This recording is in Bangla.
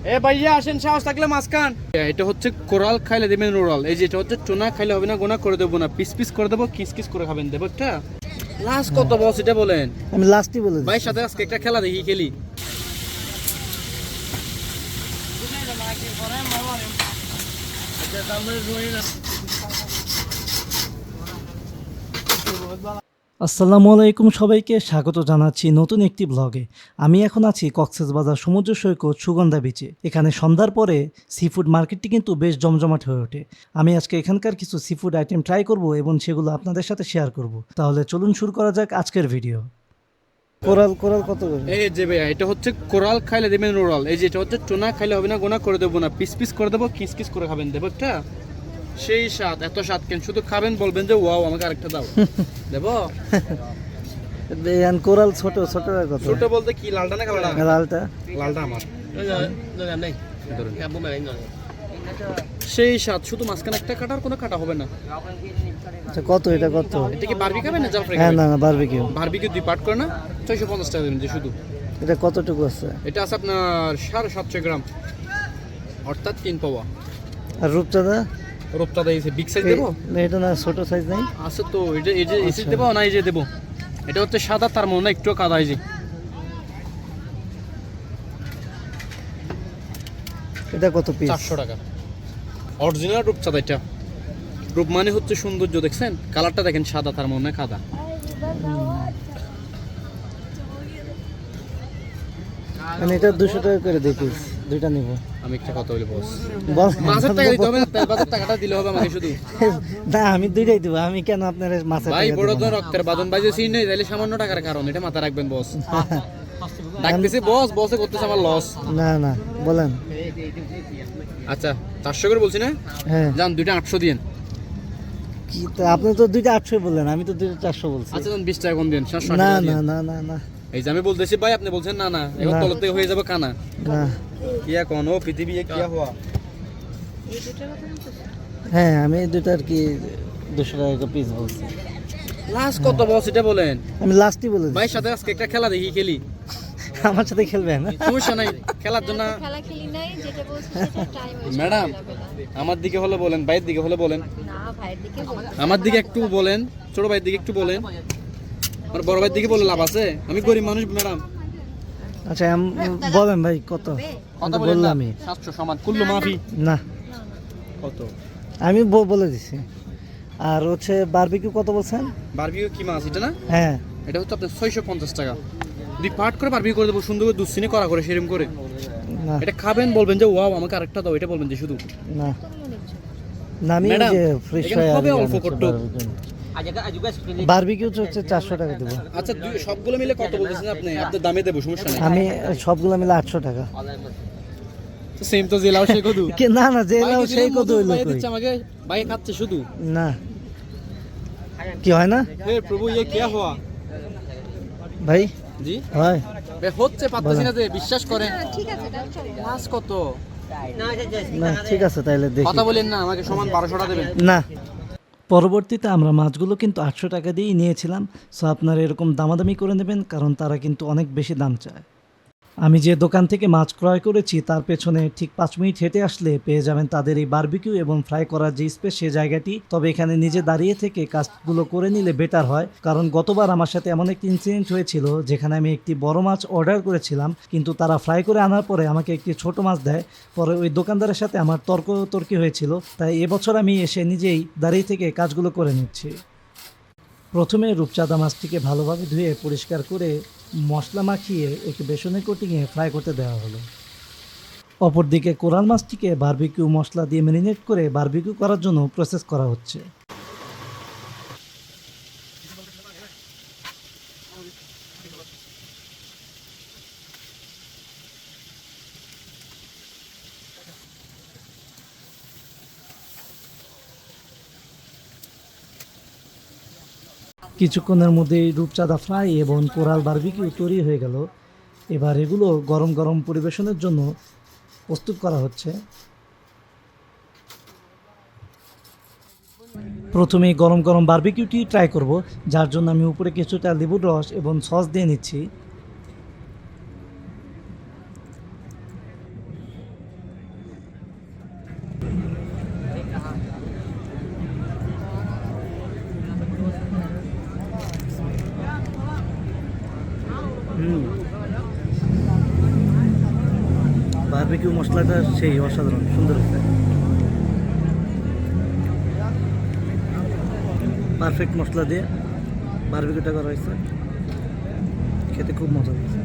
এ ভাইয়া আসেন, সাহস থাকলে মাছ খান। এটা হচ্ছে কোরাল, খাইলে দেবেন রোরাল। এই যে এটা হচ্ছে টুনা, খাইলে হবে না, গোনা করে দেবো না, পিস পিস করে দেবো, কিস কিস করে খাবেন। দেবো একটা লাস্ট কত বস এটা বলেন? আমি লাস্টই বলে ভাই সাথে আজকে একটা খেলা দেখি, খেলি। আসসালামু আলাইকুম, সবাইকে স্বাগত জানাচ্ছি নতুন একটি ব্লগে। আমি এখন আছি কক্সবাজার সমুদ্র সৈকত সুগন্ধা বিচে। এখানে সন্ধ্যার পরে সি ফুড মার্কেটটি কিন্তু বেশ জমজমাট হয়ে ওঠে। আমি আজকে এখানকার কিছু সি ফুড আইটেম ট্রাই করব এবং সেগুলো আপনাদের সাথে শেয়ার করব। তাহলে চলুন শুরু করা যাক আজকের ভিডিও। কোরাল কোরাল কত করে? এই যে ভাইয়া এটা হচ্ছে কোরাল, খাইলে দেবেন রোরাল। এই যে এটা হচ্ছে টুনা, খাইলে হবে না, গোনা করে দেবো না, পিস পিস করে দেবো, কিস কিস করে খাবেন। দেবো একটা সেই স্বাদ, এত স্বাদ কেন, শুধু খাবেন বলবেন যে ওয়াও আমাকে আরেকটা দাও। দেবো কোরাল ছোট ছোট কত? ছোট বলতে কি, লালটা না কালোটা? লালটা। লালটা আমার সেই স্বাদ, শুধু মাঝখানে একটা কাটার কোনো কাটা হবে না। আচ্ছা কত এটা কত? এটা কি বারবি খাবেন না জাল ফ্রাই হ্যাঁ খাবেন? না না বারবিকিউ। বারবিকিউ দুই পার্ট করে না, 650 টাকা দেবেন যে শুধু। এটা কতটুকু আছে? এটা আছে আপনার 750 গ্রাম, অর্থাৎ 3 পাওয়া। আর রূপচাঁদা? রূপটা দিয়েছে বিগ সাইজ দেবো? এটা না ছোট সাইজ নাই? আছে তো, এটা এই যে এসি দেবো না, এই যে দেবো। এটা হচ্ছে সাদা, তার মনে একটু কাদা। এই যে এটা কত পিস? 400 টাকা অরিজিনাল রূপচাঁদা। এটা রূপ মানে হচ্ছে সৌন্দর্য, দেখছেন কালারটা দেখেন, সাদা তার মনে কাদা। মানে এটা 200 টাকা করে দেখিস, দুইটা নিব। আমি একটা কথা বলি বস, বল। মাছের টাকা দিতে হবে না, তেল বাজার টাকাটা দিলে হবে আমাকে শুধু। না আমি দুইটাই দেবো, আমি কেন আপনার মাছের ভাই টাকা বড় দিব তো না? রক্তের বাদন বাজে সিন নেই, তাহলে সামান্য টাকার কারণ, এটা মাথা রাখবেন বস। ডাকতেছি বস, বসে করতেছে আমার লস। না না বলেন। আচ্ছা 400 করে বলছি না, হ্যাঁ যান দুইটা 800 দিয়েন। কি তো আপনি তো দুইটা 800 বললেন, আমি তো দুইটা 400 বলছি। আচ্ছা যান 20 টাকা কম দিন, 700 না টাকা না দিয়েন। না না না এই যে আমি বলতেছি ভাই, আপনি বলছেন না না, এখন না। তলত থেকে হয়ে যাবে কানা। না। কিয়া কোন ও পৃথিবী কিয়া হওয়া। হ্যাঁ আমি দুইটা আর কি 200 টাকা পিস বলছি। লাস্ট কত বস এটা বলেন? আমি লাস্টই বলে ভাই দিচ্ছি। সাথে আজকে একটা খেলা দেখি, খেলি। আমার সাথে খেলবেন? সমস্যা নাই, খেলার জন্য। খেলা খেলি নাই, যেটা বলছি সেটা টাইম ওয়েস্ট ম্যাডাম আমার দিকে হলে বলেন, ভাইয়ের দিকে হলে বলেন। না, ভাইয়ের দিকে বলছি। আমার দিকে একটু বলেন, ছোট ভাইয়ের দিকে একটু বলেন। আমার বড় ভাইয়ের দিকে বলে লাভ আছে? আমি গরিব মানুষ ম্যাডাম। আচ্ছা বলেন ভাই কত? কথা বলেন না, বললামই 700 সমান কুল্লু মাফি। না, কত? আমি বলে দিছি। আর হচ্ছে বারবিকিউ কত বলছেন? বারবিকিউ কি মাছ এটা না? হ্যাঁ এটা হচ্ছে আপনার 650 টাকা। দুই পার্ট করে বারবিকিউ করে দেবো, সুন্দর করে দুধচিনি করা করে, সেরকম করে। না এটা খাবেন বলবেন যে ওয়াও আমাকে আরেকটা দাও, এটা বলবেন যে শুধু। না না আমি ম্যাডাম, যে ফ্রেশ এখানে হবে অল্প করতে। বারবিকিউ হচ্ছে 400 টাকা দেবো। আচ্ছা সবগুলো মিলে কত বলতেছেন আপনি? আপনার দামে দেবো, সমস্যা নেই। আমি সবগুলো মিলে 800 টাকা। সেম তো জেলাও সে কদু। না না জেলাও সেই কত হইলো কই? দিচ্ছে আমাকে, ভাই খাচ্ছে শুধু। না কি হয় না হে প্রভু ये क्या हुआ ভাই? জি হয় ভাই হচ্ছে, পাচ্ছি না যে, বিশ্বাস করেন। ঠিক আছে, তাহলে চলো। লাস্ট কত? না ঠিক আছে তাইলে দেখি। কথা বলেন না, আমাকে সমান 1200 টাকা দেবেন। না পরবর্তীতে আমরা মাছগুলো কিন্তু 800 টাকা দিয়েই নিয়েছিলাম। সো আপনারা এরকম দামাদামি করে নেবেন, কারণ তারা কিন্তু অনেক বেশি দাম চায়। আমি যে দোকান থেকে মাছ ক্রয় করেছি তার পেছনে ঠিক 5 মিনিট হেঁটে আসলে পেয়ে যাবেন তাদের এই বারবিকিউ এবং ফ্রাই করার যে স্পেস, সে জায়গাটি। তবে এখানে নিজে দাঁড়িয়ে থেকে কাজগুলো করে নিলে বেটার হয়, কারণ গতবার আমার সাথে এমন একটি ইনসিডেন্ট হয়েছিল যেখানে আমি একটি বড় মাছ অর্ডার করেছিলাম, কিন্তু তারা ফ্রাই করে আনার পরে আমাকে একটি ছোট মাছ দেয়। পরে ওই দোকানদারের সাথে আমার তর্কতর্কি হয়েছিল, তাই এবছর আমি এসে নিজেই দাঁড়িয়ে থেকে কাজগুলো করে নিচ্ছি। প্রথমে রূপচাঁদা মাছটিকে ভালোভাবে ধুয়ে পরিষ্কার করে মশলা মাখিয়ে একে বেসনের কোটিংয়ে ফ্রাই করতে দেওয়া হলো। অপরদিকে কোরাল মাছটিকে বারবিকিউ মশলা দিয়ে ম্যারিনেট করে বারবিকিউ করার জন্য প্রসেস করা হচ্ছে। কিছুক্ষণের মধ্যেই রূপচাঁদা ফ্রাই এবং কোরাল বারবিকিউ তৈরি হয়ে গেল। এবার এগুলো গরম গরম পরিবেশনের জন্য প্রস্তুত করা হচ্ছে। প্রথমে গরম গরম বারবিকিউটি ট্রাই করব, যার জন্য আমি উপরে কিছুটা লেবুর রস এবং সস দিয়ে নিচ্ছি। বারবিকিউ মশলাটা সেই অসাধারণ সুন্দর হয়েছে, পারফেক্ট মশলা দিয়ে বারবিকিউটা করা হয়েছে, খেতে খুব মজা হয়েছে।